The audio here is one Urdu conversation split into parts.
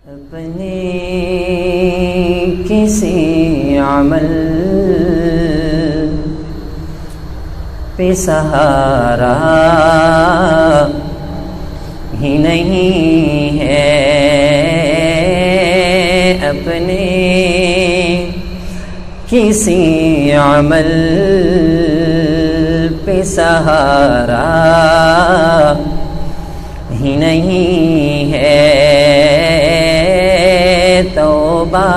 اپنے کسی عمل پہ سہارا ہی نہیں ہے، اپنے کسی عمل پہ سہارا ہی نہیں ہے، توبہ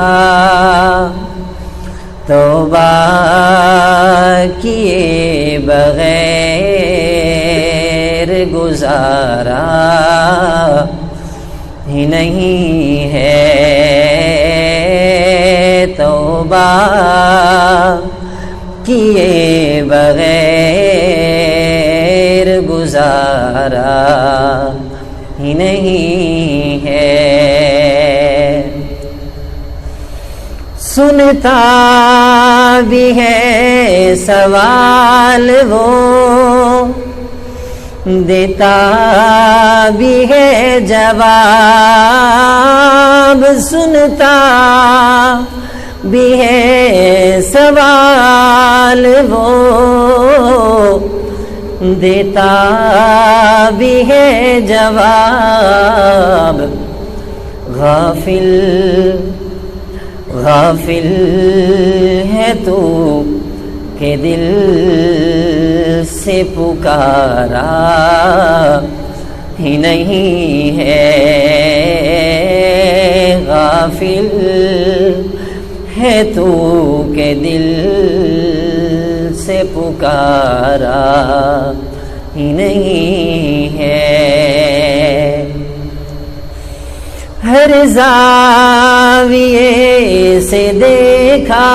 توبہ کیے بغیر گزارا ہی نہیں ہے، توبہ کیے بغیر گزارا ہی نہیں ہے۔ سنتا بھی ہے سوال وہ، دیتا بھی ہے جواب، سنتا بھی ہے سوال وہ، دیتا بھی ہے جواب، غافل غافل ہے تو کہ دل سے پکارا ہی نہیں ہے، غافل ہے تو کہ دل سے پکارا ہی نہیں ہے۔ ہر زاویے سے دیکھا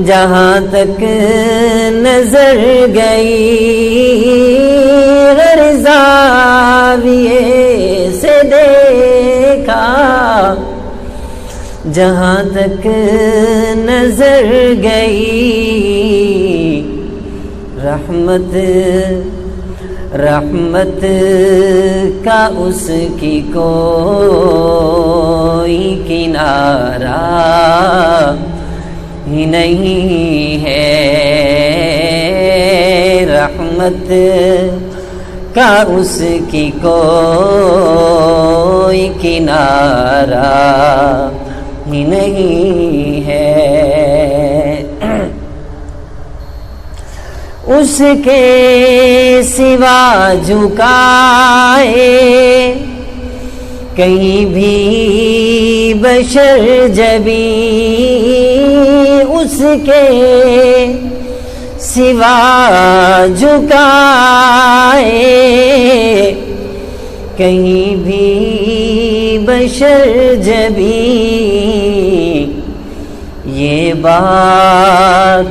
جہاں تک نظر گئی، ہر زاویے سے دیکھا جہاں تک نظر گئی، رحمت رحمت کا اس کی کوئی کنارہ ہی نہیں ہے، رحمت کا اس کی کوئی کنارہ ہی نہیں ہے، اس کے سوا جھکائے کہیں بھی بشر جبیں، اس کے سوا جھکائے کہیں بھی بشر جبیں، یہ بات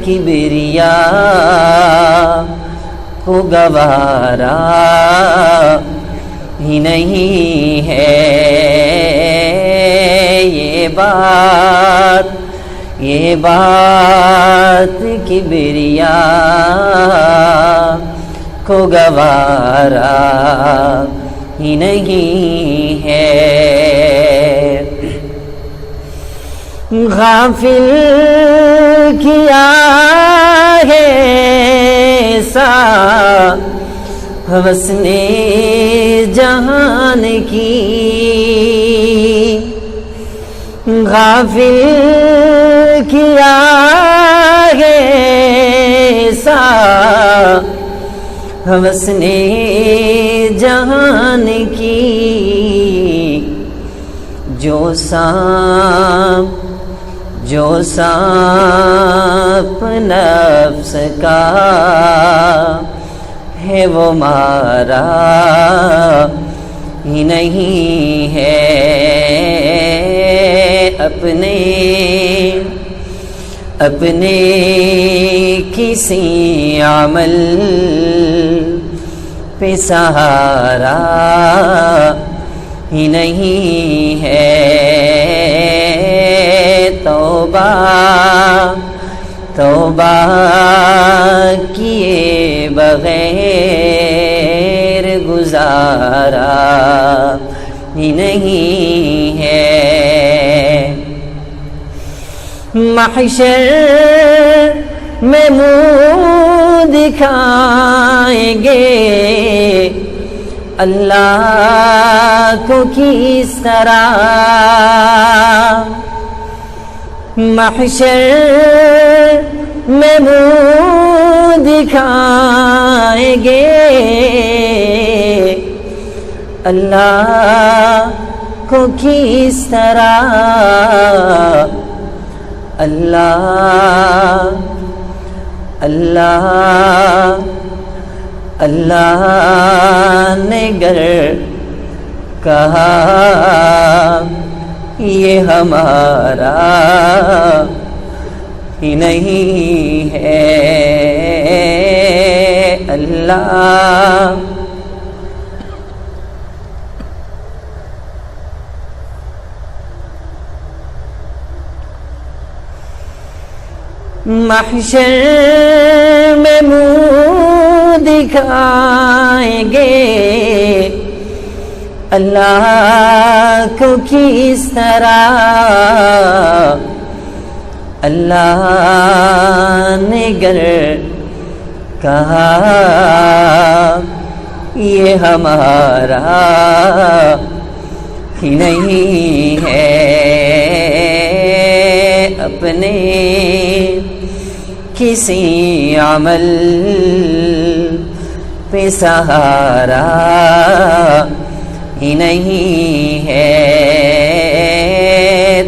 کبریا کو گوارا ہی نہیں ہے، یہ بات کبریا کو گوارا ہی نہیں ہے، غافل کیا ہے ایسا ہوس نے جہان کی، غافل کیا ہے ایسا ہوس نے جہان کی، جو سانپ نفس کا ہے وہ مارا ہی نہیں ہے، اپنے کسی عمل پہ سہارا ہی نہیں ہے، توبہ توبہ کیے بغیر گزارا ہی نہیں ہے۔ محشر میں منہ دکھائیں گے اللہ کو کس طرح، محشر میں منہ دکھائیں گے اللہ کو کس طرح، اللہ اللہ اللہ نے گر کہا یہ ہمارا ہی نہیں ہے، اللہ محشر میں منہ دکھائیں گے اللہ کو کس طرح، اللہ نے گر کہا یہ ہمارا ہی نہیں ہے، اپنے کسی عمل پہ سہارا ہی نہیں ہے،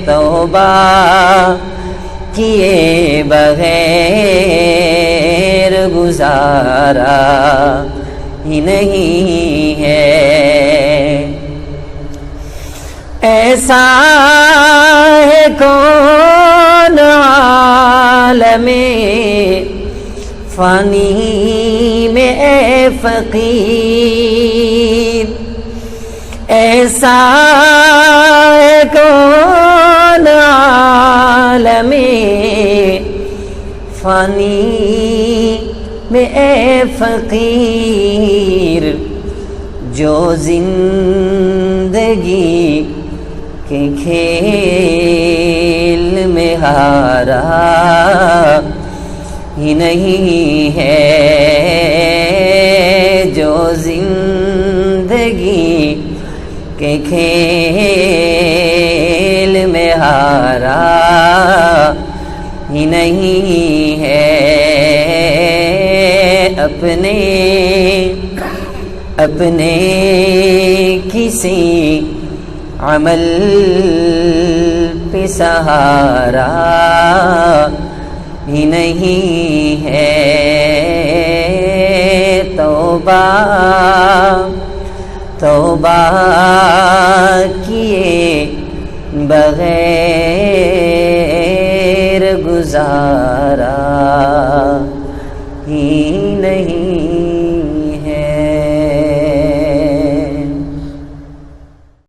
توبہ کیے بغیر گزارا ہی نہیں ہے۔ ایسا ہے کون عالم فانی میں اے فقیر، ایسا ہے کون عالم فانی میں اے فقیر، جو زندگی کے کھیل میں ہارا ہی نہیں ہے، جو زندگی کے کھیل میں ہارا ہی نہیں ہے، اپنے کسی عمل پہ سہارا ہی نہیں ہے، توبہ کیے بغیر گزارا